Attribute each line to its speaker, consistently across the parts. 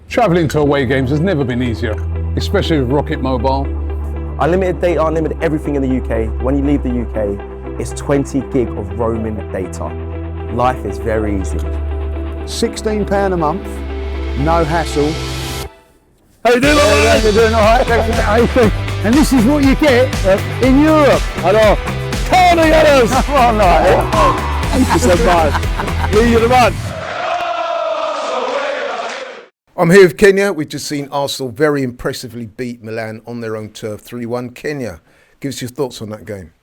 Speaker 1: Travelling to away games has never been easier, especially with Rocket Mobile.
Speaker 2: Unlimited data, unlimited everything in the UK. When you leave the UK, it's 20 gig of roaming data. Life is very easy.
Speaker 3: £16 a month, no hassle.
Speaker 4: How you doing,
Speaker 3: You're doing all right? And this is what you get in Europe.
Speaker 4: Hello. Tony Ellis!
Speaker 3: Oh, no.
Speaker 4: Thank you so much. You're the man.
Speaker 5: I'm here with Kenyah. We've just seen Arsenal very impressively beat Milan on their own turf 3-1. Kenyah, give us your thoughts on that game.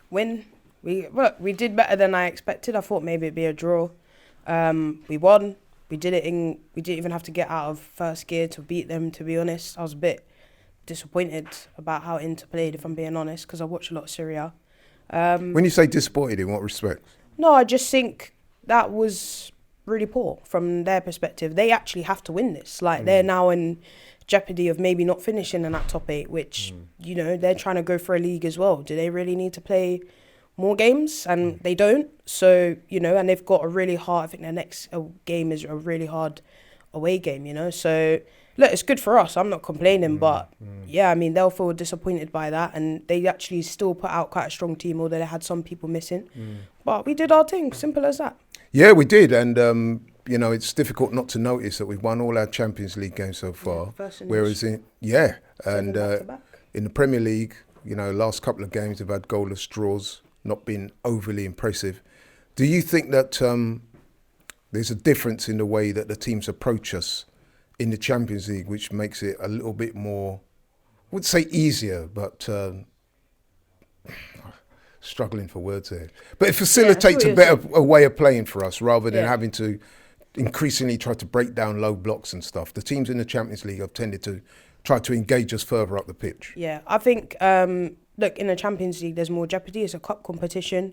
Speaker 6: Win. We did better than I expected. I thought maybe it'd be a draw. We won. We didn't even have to get out of first gear to beat them, to be honest. I was a bit disappointed about how Inter played, if I'm being honest, because I watch a lot of Serie A.
Speaker 5: When you say disappointed, in what respect?
Speaker 6: No, I just think that was really poor from their perspective. They actually have to win this. They're now in jeopardy of maybe not finishing in that top 8, which, they're trying to go for a league as well. Do they really need to play more games? And they don't. So, and they've got a really hard, I think their next game is a really hard away game, So, look, it's good for us. I'm not complaining, but yeah, I mean, they'll feel disappointed by that. And they actually still put out quite a strong team, although they had some people missing. But we did our thing, simple as that.
Speaker 5: Yeah, we did. And, it's difficult not to notice that we've won all our Champions League games so far. Whereas, in the Premier League, last couple of games have had goalless draws, not been overly impressive. Do you think that there's a difference in the way that the teams approach us in the Champions League, which makes it a little bit more, I wouldn't say easier, but struggling for words here. But it facilitates a way of playing for us rather than having to increasingly try to break down low blocks and stuff. The teams in the Champions League have tended to try to engage us further up the pitch.
Speaker 6: Yeah, I think, look, in the Champions League, there's more jeopardy. It's a cup competition.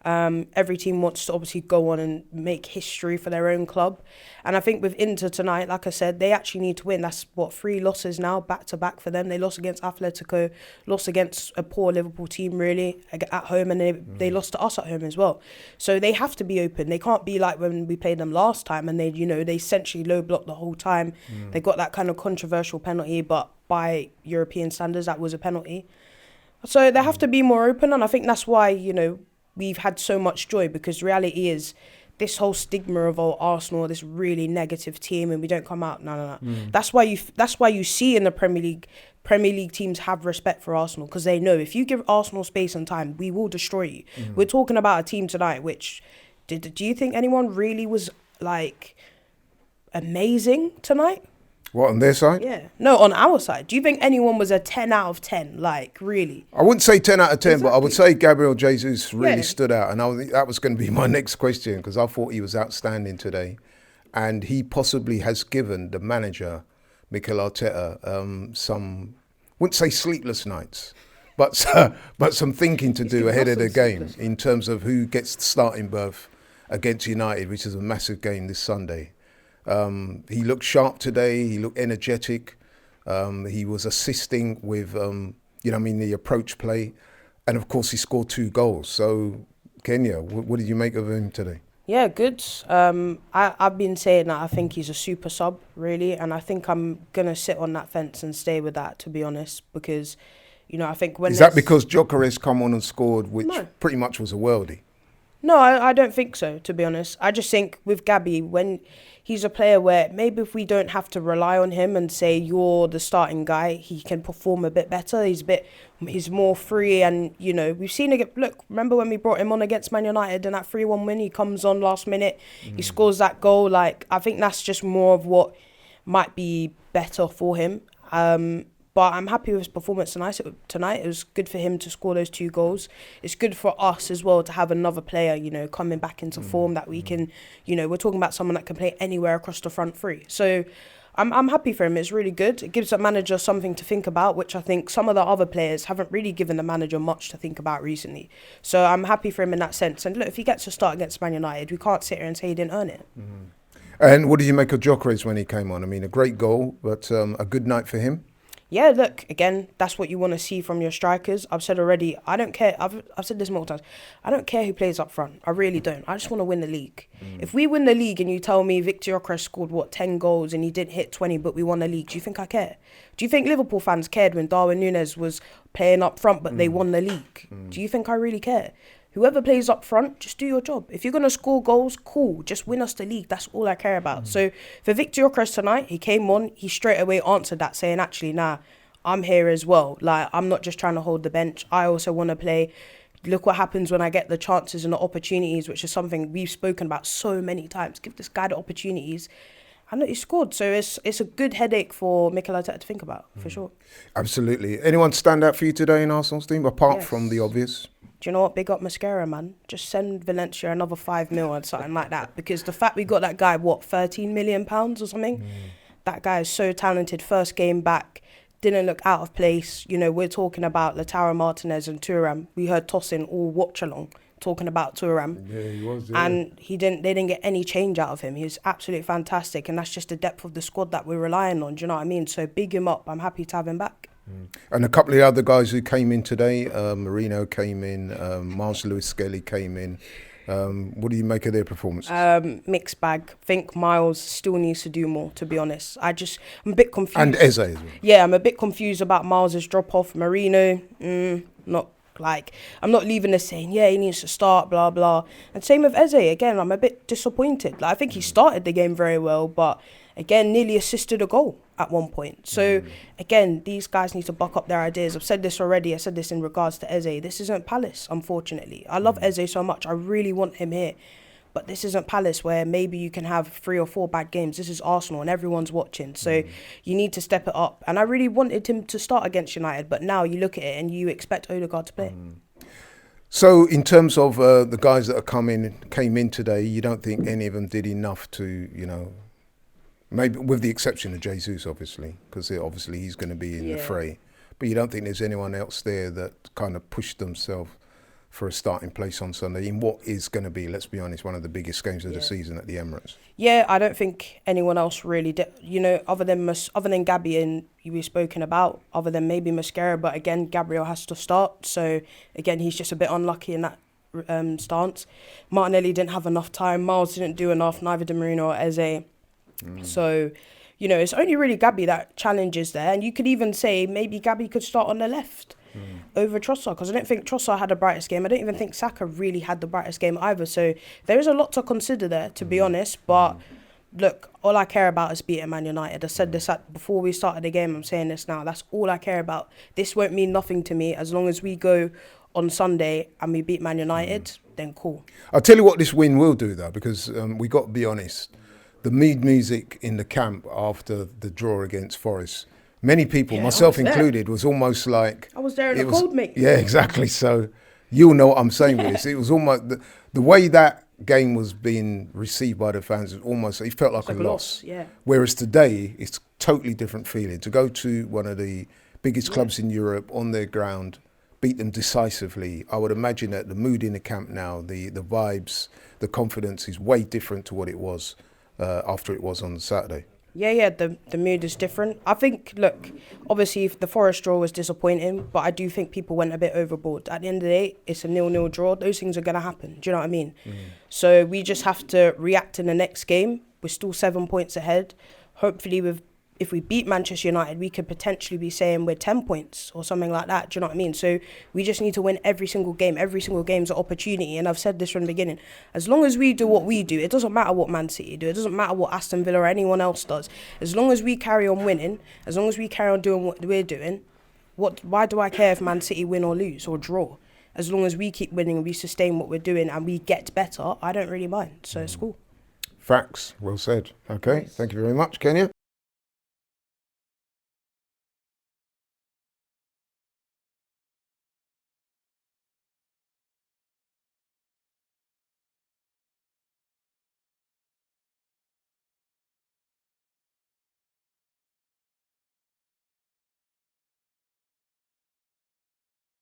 Speaker 6: Every team wants to obviously go on and make history for their own club. And I think with Inter tonight, like I said, they actually need to win. That's 3 losses now, back-to-back for them. They lost against Atletico, lost against a poor Liverpool team, really, at home, and they lost to us at home as well. So they have to be open. They can't be like when we played them last time and they essentially low-blocked the whole time. They got that kind of controversial penalty, but by European standards, that was a penalty. So they have to be more open, and I think that's why, we've had so much joy, because reality is this whole stigma of Arsenal, this really negative team, and we don't come out. No. That's why you see in the Premier League teams have respect for Arsenal, because they know if you give Arsenal space and time, we will destroy you. We're talking about a team tonight which do you think anyone really was amazing tonight?
Speaker 5: What, on their side?
Speaker 6: Yeah. No, on our side. Do you think anyone was a 10 out of 10? Really?
Speaker 5: I wouldn't say 10 out of 10, but I would say Gabriel Jesus really stood out. And I think that was going to be my next question, because I thought he was outstanding today. And he possibly has given the manager, Mikel Arteta, some, wouldn't say sleepless nights, but some thinking to do ahead of the game in terms of who gets the starting berth against United, which is a massive game this Sunday. He looked sharp today. He looked energetic. He was assisting with, the approach play. And, of course, he scored 2 goals. So, Kenyah, what did you make of him today?
Speaker 6: Yeah, good. I've been saying that I think he's a super sub, really. And I think I'm going to sit on that fence and stay with that, to be honest, because, I think when...
Speaker 5: Is that because Gyökeres come on and scored, which pretty much was a worldie?
Speaker 6: No, I don't think so, to be honest. I just think with Gabby, when he's a player where maybe if we don't have to rely on him and say you're the starting guy, he can perform a bit better. He's more free, and we've seen it. Look, remember when we brought him on against Man United and that 3-1 win? He comes on last minute, he scores that goal. I think that's just more of what might be better for him. But I'm happy with his performance tonight. It was good for him to score those 2 goals. It's good for us as well to have another player, coming back into form that we can, we're talking about someone that can play anywhere across the front 3. So I'm happy for him. It's really good. It gives the manager something to think about, which I think some of the other players haven't really given the manager much to think about recently. So I'm happy for him in that sense. And look, if he gets a start against Man United, we can't sit here and say he didn't earn it.
Speaker 5: And what did you make of Gyökeres when he came on? I mean, a great goal, but a good night for him?
Speaker 6: Yeah, look, again, that's what you want to see from your strikers. I've said already, I don't care. I've said this multiple times. I don't care who plays up front. I really don't. I just want to win the league. If we win the league and you tell me Victor Gyökeres scored, 10 goals and he didn't hit 20, but we won the league, do you think I care? Do you think Liverpool fans cared when Darwin Núñez was playing up front, but they won the league? Do you think I really care? Whoever plays up front, just do your job. If you're going to score goals, cool. Just win us the league. That's all I care about. So for Victor Gyökeres tonight, he came on. He straight away answered that, saying, actually, nah, I'm here as well. Like, I'm not just trying to hold the bench. I also want to play. Look what happens when I get the chances and the opportunities, which is something we've spoken about so many times. Give this guy the opportunities. I know he scored. So it's a good headache for Mikel Arteta to think about, for sure.
Speaker 5: Absolutely. Anyone stand out for you today in Arsenal's team, apart
Speaker 6: Yes.
Speaker 5: from the obvious?
Speaker 6: Do you know what? Big up Mascara, man. Just send Valencia another 5 mil or something like that. Because the fact we got that guy, £13 million or something? That guy is so talented. First game back, didn't look out of place. You know, we're talking about Lautaro Martinez and Thuram. We heard Tosin all watch along talking about Thuram.
Speaker 5: Yeah, he was.
Speaker 6: And they didn't get any change out of him. He was absolutely fantastic. And that's just the depth of the squad that we're relying on. Do you know what I mean? So big him up. I'm happy to have him back.
Speaker 5: And a couple of other guys who came in today, Marino came in, Miles Lewis-Skelly came in. What do you make of their performance?
Speaker 6: Mixed bag. Think Miles still needs to do more, to be honest. I'm a bit confused.
Speaker 5: And Eze as well.
Speaker 6: Yeah, I'm a bit confused about Miles's drop off. Marino, I'm not leaving this saying, yeah, he needs to start, blah, blah. And same with Eze. Again, I'm a bit disappointed. Like, I think he started the game very well, but again, nearly assisted a goal at one point. So, again, these guys need to buck up their ideas. I've said this already. I said this in regards to Eze. This isn't Palace, unfortunately. I love Eze so much. I really want him here. But this isn't Palace where maybe you can have 3 or 4 bad games. This is Arsenal and everyone's watching. So you need to step it up. And I really wanted him to start against United. But now you look at it and you expect Odegaard to play.
Speaker 5: So in terms of the guys that came in today, you don't think any of them did enough to, maybe with the exception of Jesus, obviously, because obviously he's going to be in the fray. But you don't think there's anyone else there that kind of pushed themselves for a starting place on Sunday in what is going to be, let's be honest, one of the biggest games of the season at the Emirates?
Speaker 6: Yeah, I don't think anyone else really did. Other than Gabby and we've spoken about, other than maybe Mascara, but again, Gabriel has to start. So again, he's just a bit unlucky in that stance. Martinelli didn't have enough time. Miles didn't do enough. Neither did Marino or Eze. So, it's only really Gabby that challenges there. And you could even say maybe Gabby could start on the left over Trossard, because I don't think Trossard had the brightest game. I don't even think Saka really had the brightest game either. So there is a lot to consider there, to be honest. But look, all I care about is beating Man United. I said this before we started the game. I'm saying this now. That's all I care about. This won't mean nothing to me. As long as we go on Sunday and we beat Man United, then cool.
Speaker 5: I'll tell you what this win will do, though, because we got to be honest. The mood music in the camp after the draw against Forest, many people, myself included, was almost like...
Speaker 6: I was there in the cold, mate.
Speaker 5: Yeah, exactly. So you'll know what I'm saying with this. It was almost... The way that game was being received by the fans, it felt like a loss.
Speaker 6: Yeah.
Speaker 5: Whereas today, it's totally different feeling. To go to one of the biggest clubs in Europe on their ground, beat them decisively, I would imagine that the mood in the camp now, the vibes, the confidence is way different to what it was after it was on Saturday.
Speaker 6: Yeah, the mood is different. I think, look, obviously the Forest draw was disappointing, but I do think people went a bit overboard. At the end of the day, it's a 0-0 draw. Those things are going to happen. Do you know what I mean? So we just have to react in the next game. We're still 7 points ahead. Hopefully, if we beat Manchester United, we could potentially be saying we're 10 points or something like that. Do you know what I mean? So we just need to win every single game. Every single game's an opportunity. And I've said this from the beginning. As long as we do what we do, it doesn't matter what Man City do. It doesn't matter what Aston Villa or anyone else does. As long as we carry on winning, as long as we carry on doing what we're doing, why do I care if Man City win or lose or draw? As long as we keep winning and we sustain what we're doing and we get better, I don't really mind. So it's cool.
Speaker 5: Facts. Well said. Okay. Thank you very much, Kenyah.